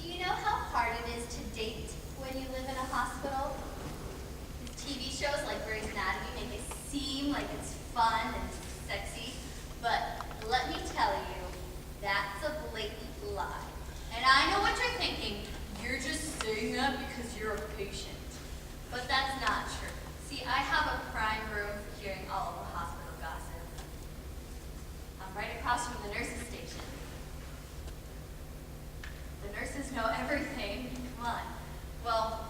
Do you know how hard it is to date when you live in a hospital? TV shows like Grey's Anatomy make it seem like it's fun and sexy, but let me tell you, that's a blatant lie. And I know what you're thinking. You're just saying that because you're a patient. But that's not true. See, I have a prime room for hearing all of the hospital gossip. I'm right across from the nurses' station. The nurses know everything. Come on. Well,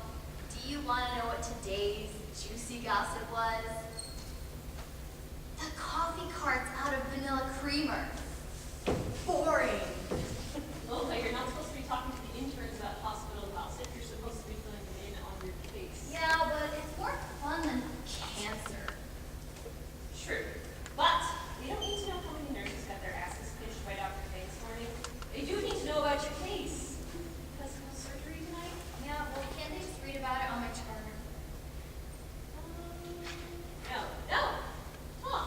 do you want to know what today's juicy gossip was? The coffee cart's out of vanilla creamer. Boring. Lola, you're not supposed to be talking to the interns about hospital gossip. You're supposed to be filling them in on your case. Yeah, but it's more fun than cancer. True. But they don't need to know how many nurses got their asses pinched by Dr. K this morning. They do need to know about your case. Because no surgery tonight? Yeah, well, can't they just read about it on my charter? No. Huh.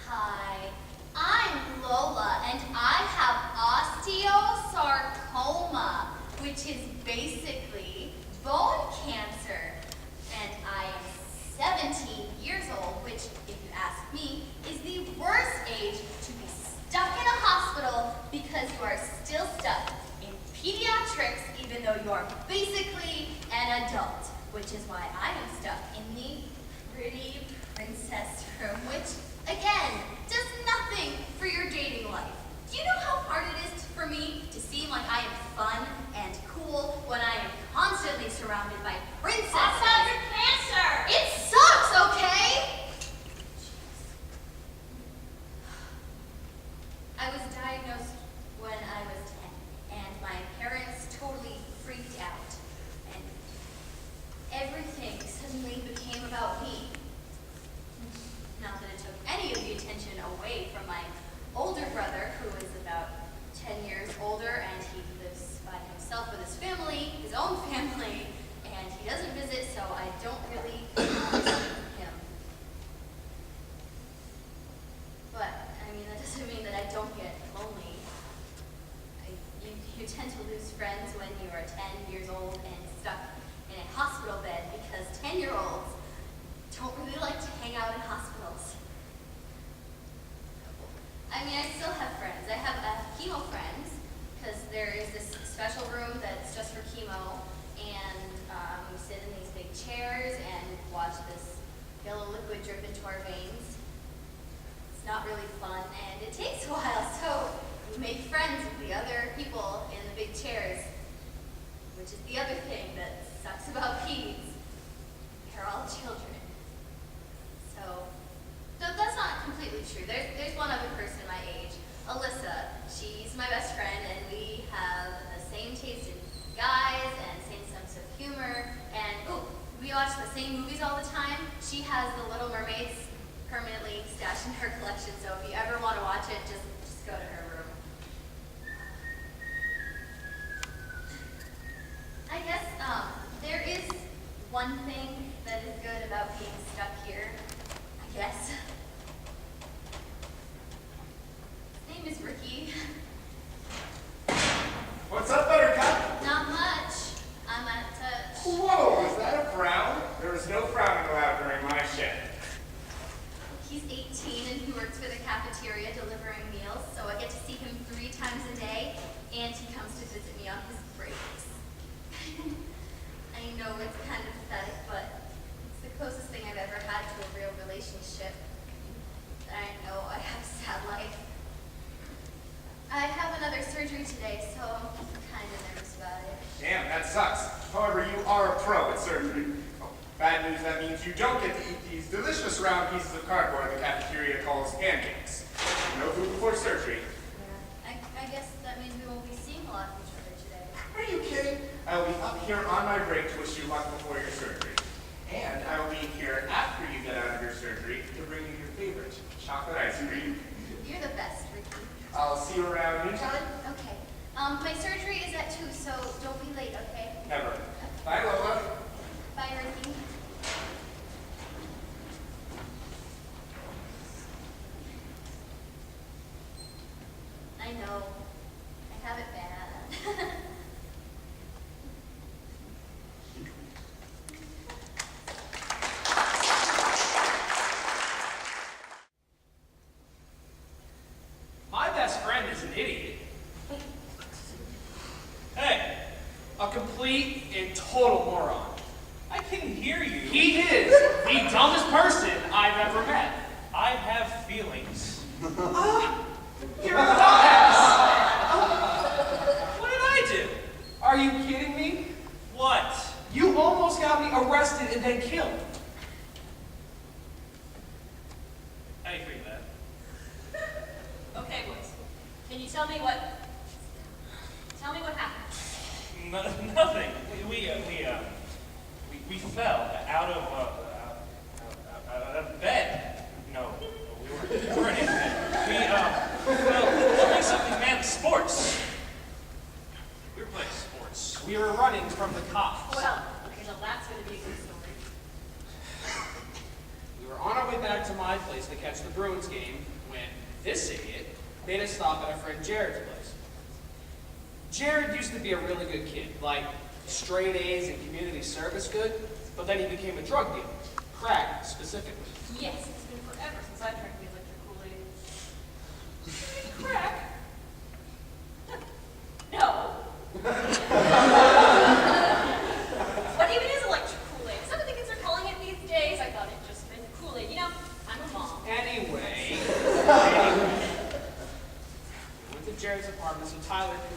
Hi, I'm Lola, and I have osteosarcoma, which is basically bone cancer. And I am 17 years old, which, if you ask me, is the worst age to be stuck in a hospital because you are still stuck in pediatrics, even though you are basically an adult, which is why I am stuck in the pretty princess room, which, again, does nothing for your dating life. Do you know how hard it is for me to seem like I am fun and cool when I am constantly surrounded by princesses? Talk about your cancer! It sucks, okay? I was diagnosed when I was 10, and my parents totally freaked out. And everything suddenly became about me. Not that it took any of the attention away from my older brother, who is about 10 years older, and he lives by himself with his family, his own family, and he doesn't visit, so I don't really miss him. But, I mean, that doesn't mean that I don't get lonely. You tend to lose friends when you are 10 years old and stuck in a hospital bed because 10-year-olds don't really like to hang out in hospitals. I mean, I still have friends. I have chemo friends because there is this special room that's just for chemo, and we sit in these big chairs and watch this yellow liquid drip into our veins. It's not really fun, and it takes a while, so we make friends with the other people in the big chairs, which is the other thing that sucks about peds. They're all children. So that's not completely true. There's one other person my age, Alyssa. She's my best friend, and we have the same taste in guys and same sense of humor, and we watch the same movies all the time. She has The Little Mermaids permanently stashed in her collection, so if you ever want to watch it, just go to her room. I guess there is one thing that is good about being stuck here, I guess. His name is Ricky. What's up, Buttercup? Not much. I'm out of touch. Whoa, is that a frown? There is no frowning allowed during my shift. He's 18 and he works for the cafeteria delivering meals, so I get to see him 3 times a day, and he comes to visit me on his breaks. I know it's kind of pathetic, but it's the closest thing I've ever had to a real relationship. I know I have a sad life. I have another surgery today, so I'm kind of nervous about it. Damn, that sucks. However, you are a pro at surgery. Oh, bad news, that means you don't get to eat these delicious round pieces of cardboard the cafeteria calls pancakes. No food before surgery. Yeah, I guess that means we won't be seeing a lot of each other today. Are you kidding? I will be up here on my break to wish you luck before your surgery. And I will be here after you get out of your surgery to bring you your favorite chocolate ice cream. You're the best, Ricky. I'll see you around noontime. Okay. My surgery is at 2, so don't be late, okay? Never. Bye, Lola. Bye, Ricky. I know. feelings. You're a dumbass! What did I do? Are you kidding me? What? You almost got me arrested and then killed. How do you figure that? Okay, boys. Can you tell me what happened? Nothing. We fell out of bed. No, we weren't in bed. We fell playing something, man. Sports. We were playing sports. We were running from the cops. Well, okay, now that's going to be a good story. We were on our way back to my place to catch the Bruins game when this idiot made us stop at our friend Jared's place. Jared used to be a really good kid, like straight A's and community service good, but then he became a drug dealer, crack specifically. Yes, it's been forever since I drank the electric Kool-Aid. Crack? No. What even is electric Kool-Aid? Some of the kids are calling it these days. I thought it just meant Kool-Aid. You know, I'm a mom. Anyway, we went to Jared's apartment so Tyler could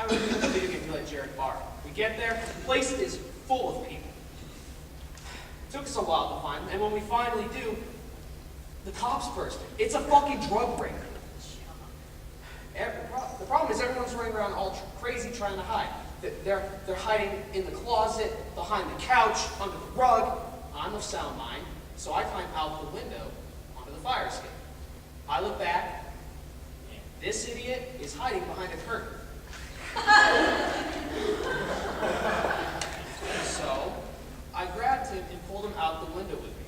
the video game he let Jared borrow. We get there, the place is full of people. It took us a while to find them, and when we finally do, the cops burst in. It's a fucking drug ring. The problem is everyone's running around all crazy trying to hide. They're hiding in the closet, behind the couch, under the rug. I'm of sound mind, so I climb out the window onto the fire escape. I look back, and this idiot is hiding behind a curtain. So I grabbed him and pulled him out the window with me.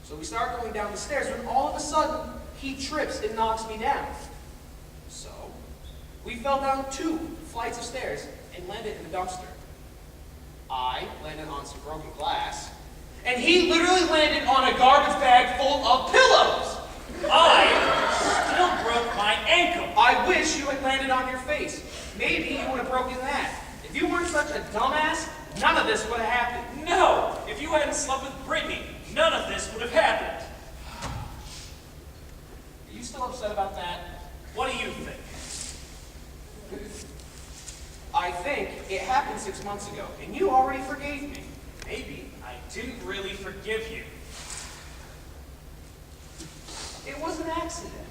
So we start going down the stairs when all of a sudden he trips and knocks me down. So we fell down 2 flights of stairs and landed in a dumpster. I landed on some broken glass, and he literally landed on a garbage bag full of pillows. I still broke my ankle. I wish you had landed on your face. Maybe you would have broken that. If you weren't such a dumbass, none of this would have happened. No! If you hadn't slept with Brittany, none of this would have happened. Are you still upset about that? What do you think? I think it happened 6 months ago, and you already forgave me. Maybe I didn't really forgive you. It was an accident.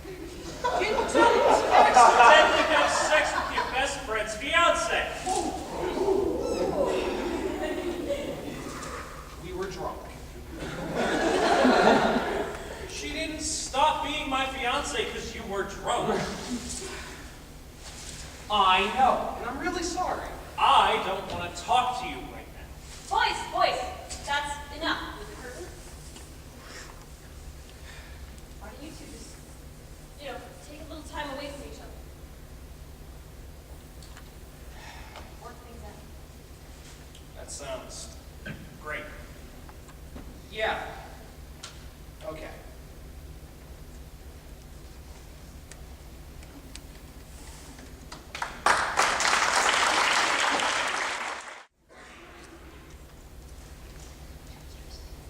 Can you tell me it was an accident? Then you have sex with your best friend's fiance. We were drunk. She didn't stop being my fiance because you were drunk. I know, and I'm really sorry. I don't want to talk to you right now. Boys, that's enough with the curtain. Why don't you two just, take a little time away from each other? Work things out. That sounds great. Yeah. Okay.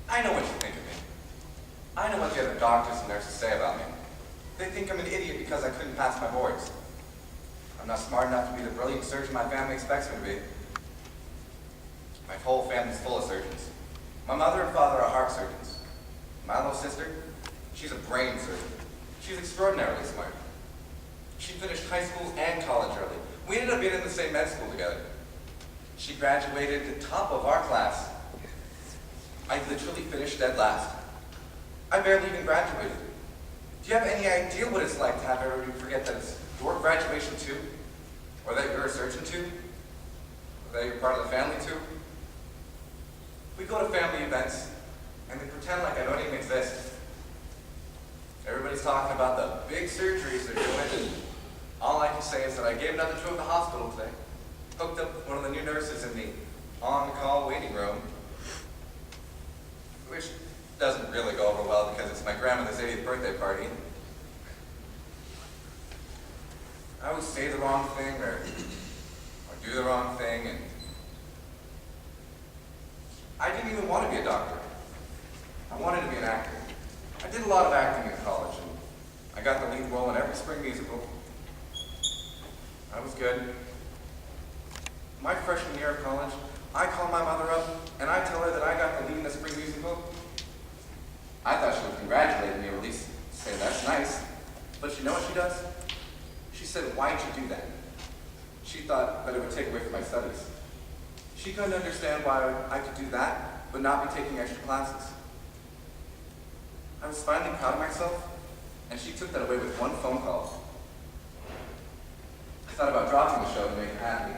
I know what you think of me. I know what the other doctors and nurses say about me. They think I'm an idiot because I couldn't pass my boards. I'm not smart enough to be the brilliant surgeon my family expects me to be. My whole family's full of surgeons. My mother and father are heart surgeons. My little sister, she's a brain surgeon. She's extraordinarily smart. She finished high school and college early. We ended up being in the same med school together. She graduated the top of our class. I literally finished dead last. I barely even graduated. Do you have any idea what it's like to have everybody forget that it's your graduation too? Or that you're a surgeon too? Or that you're part of the family too? We go to family events, and they pretend like I don't even exist. Everybody's talking about the big surgeries they're doing, and all I can say is that I gave another tour of the hospital today. Hooked up one of the new nurses in the on-call waiting room, which doesn't really go over well because it's my grandmother's 80th birthday party. I always say the wrong thing or do the wrong thing, and I didn't even want to be a doctor. I wanted to be an actor. I did a lot of acting in college, and I got the lead role in every spring musical. I was good. My freshman year of college, I call my mother up, and I tell her that I got the lead in the spring musical. I thought she would congratulate me, or at least say, that's nice. But you know what she does? She said, why'd you do that? She thought that it would take away from my studies. She couldn't understand why I could do that, but not be taking extra classes. I was finally proud of myself, and she took that away with one phone call. I thought about dropping the show to make her happy.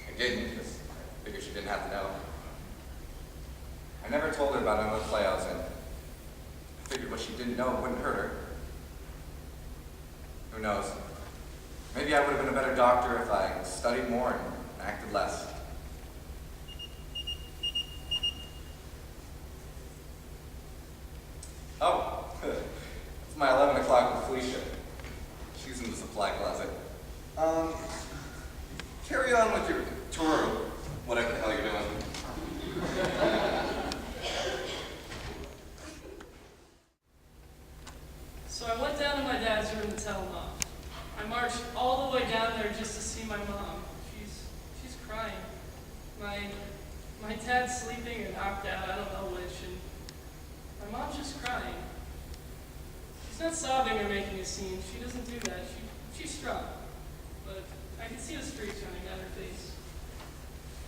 I didn't, because I figured she didn't have to know. I never told her about another play I was in. I figured what she didn't know wouldn't hurt her. Who knows? Maybe I would have been a better doctor if I studied more and acted less. Oh, it's my 11 o'clock with Felicia. She's in the supply closet. Carry on with your tour, or whatever the hell you're doing. So I went down to my dad's room to tell Mom. I marched all the way down there just to see my mom. She's crying. My dad's sleeping or knocked out, I don't know which, and my mom's just crying. She's not sobbing or making a scene. She doesn't do that. She's strong. But I could see the streaks running down her face.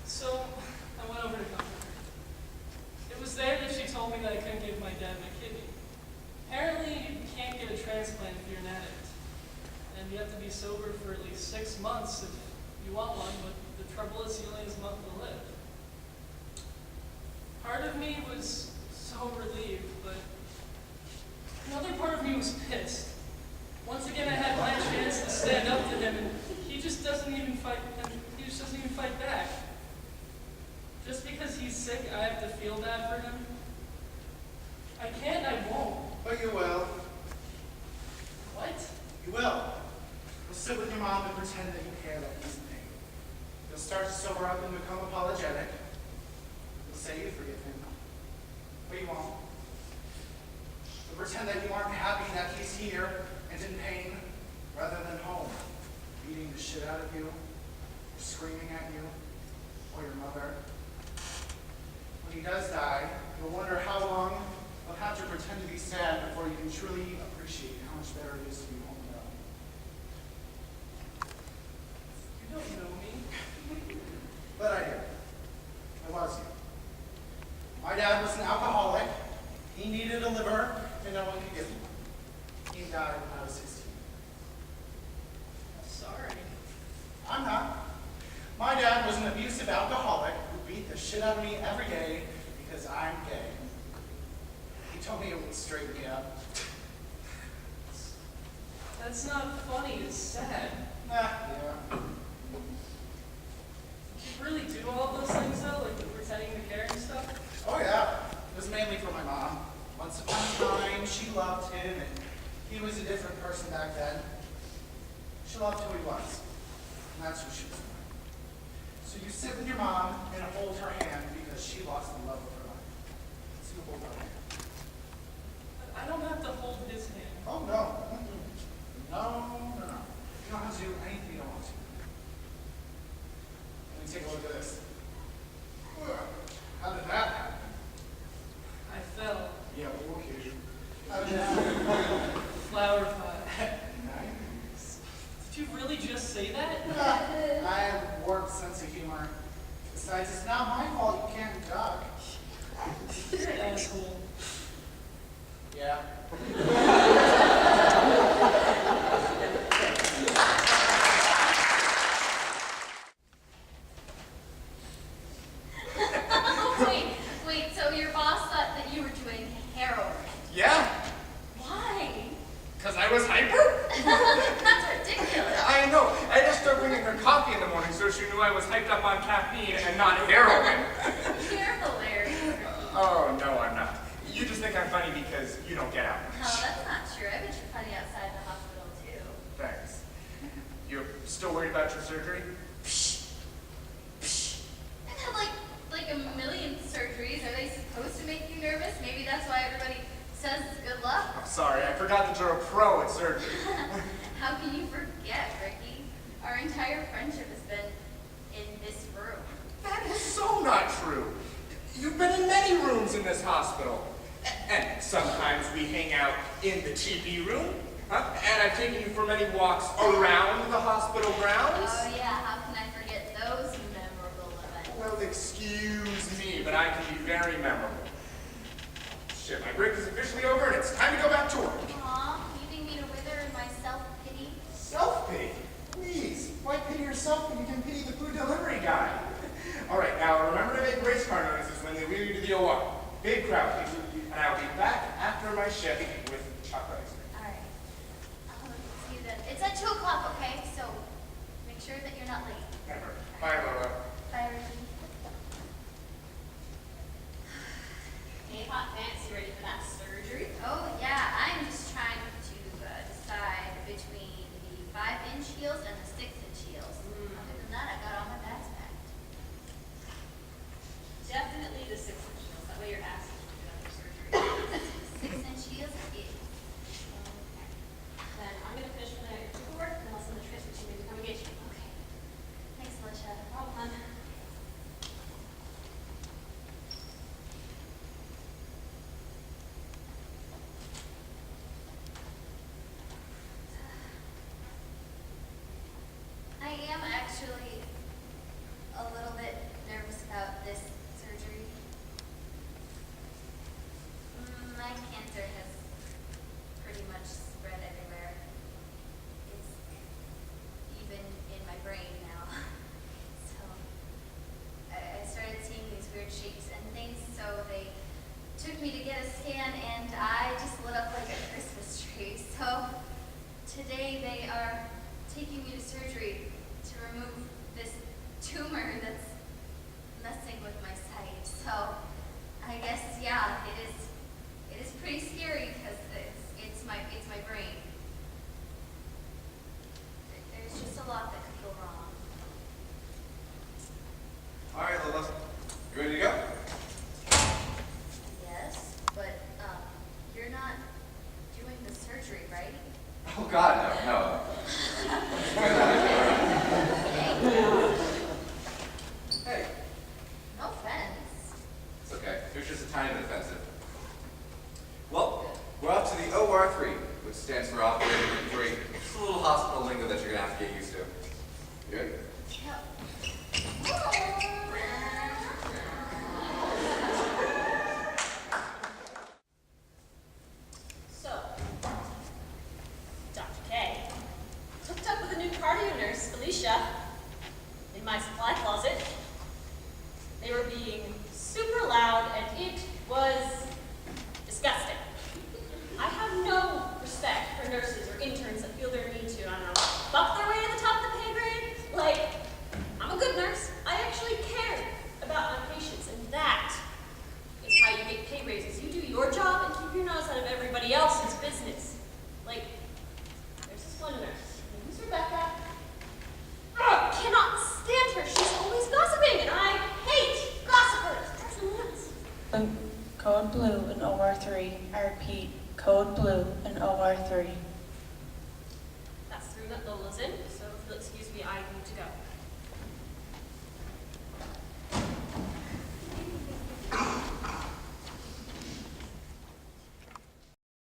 So I went over to comfort her. It was there that she told me that I couldn't give my dad my kidney. Apparently, you can't get a transplant if you're an addict. And you have to be sober for at least 6 months if you want one, but the trouble is he only has a month to live. Part of me was so relieved, but another part of me was pissed. Once again, I had my chance to stand up to him, and he just doesn't even fight. Back. Just because he's sick, I have to feel bad for him. I can't. I won't. But you will. What? You will. You'll sit with your mom and pretend that you care that he's in pain. You'll start to sober up and become apologetic. You'll say you forgive him. But you won't. You'll pretend that you aren't happy that he's here and in pain rather than home, beating the shit out of you, or screaming at you, or your mother. When he does die, you'll wonder how long you'll have to pretend to be sad before you can truly appreciate how much better it is to be home alone. You don't know me. But I did. I was you. My dad was an alcoholic. He needed a liver, and no one could give him one. He died when I was 16. Sorry. I'm not. My dad was an abusive alcoholic who beat the shit out of me every day because I'm gay. He told me it would straighten me up. That's not funny. It's sad. Yeah. Did you really do all those things though, like the pretending to care and stuff? Oh yeah. It was mainly for my mom. Once upon a time, she loved him, and he was a different person back then. She loved who he was, and that's who she was. So you sit with your mom and hold her hand because she lost the love of her life. So you hold her hand. I don't have to hold his hand. Oh, no. No. You don't have to do anything you don't want to. Let me take a look at this. How did that happen? I fell. Yeah, well, okay. How did that happen? Flower pot. Nice. Did you really just say that? I have a warped sense of humor. Besides, it's not my fault you can't duck. You're an asshole. Yeah. Wait, so your boss thought that you were doing heroin. Yeah, Why? because I was hyper? That's ridiculous. I know. I just started bringing her coffee in the morning so she knew I was hyped up on caffeine and not heroin. You're hilarious. Oh, no, I'm not. You just think I'm funny because you don't get out No, much. that's not true. I bet you're funny outside the hospital too. Thanks. You're still worried about your surgery? I've had like a million surgeries. Are they supposed to make you nervous? Maybe that's why everybody says it's good luck. forgot that you're a pro at surgery. How can you forget, Ricky? Our entire friendship has been in this room. That is so not true. You've been in many rooms in this hospital. And sometimes we hang out in the TV room. And I've taken you for many walks around the hospital grounds. Oh yeah, how can I forget those memorable events? Well, excuse me, but I can be very memorable. Shit, my break is officially over and it's time to go back to work. Aw, leaving me to wither in my self-pity. Self-pity? Please, why pity yourself when you can pity the food delivery guy? All right, now remember to make race car notices when they wheel you to the OR. Big crowd, please. And I'll be back after my shift with chocolate ice cream. Alright. I'll see you then. It's at 2 o'clock, okay? So make sure that you're not late. Never. Bye, Lola. Bye, Ricky. Hey, hot fancy, ready for that surgery? Oh yeah, I'm just trying to decide between the 5-inch heels and the 6-inch heels. Other than that, I got all my bags packed. Definitely the 6-inch heels. That way your ass is good under surgery. 6-inch heels? Yeah. Then I'm going to finish filling out your paperwork, and then I'll send the transfer to you to come and get you. Okay. Thanks, Alicia. No problem. I am actually a little bit nervous about this surgery. My cancer has pretty much spread everywhere. It's even in my brain now. So I started seeing these weird shapes and things, so they took me to get a scan and I just lit up like a Christmas tree. So today they are taking me to surgery to remove this tumor that's messing with my sight. So I guess, yeah, it is pretty scary because it's my brain. There's just a lot that could go wrong. All right, Lola. You ready to go? Yes, but you're not doing the surgery, right? Oh, God, no. Hey, No offense. it's okay. It was just a tiny bit offensive. Well, we're up to the OR3, which stands for Operating Room 3. It's a little hospital lingo that you're going to have to get used to. You ready? So, Dr. K hooked up with a new cardio nurse, Alicia, in my supply closet. They were being super loud and it was disgusting. I have no respect for nurses or interns that feel their need to, I don't know, buck their way to the top of the pay grade. Like, I'm a good nurse. I actually care about my patients, and that is how you get pay raises. You do your job and keep your nose out of everybody else's business. Like, there's this one nurse. Her name's Rebecca. I cannot stand her. She's always gossiping, and I hate gossipers. That's nuts. Code blue in OR3. I repeat, code blue in OR3. That's the room that Lola's in, so if you'll excuse me, I need to go.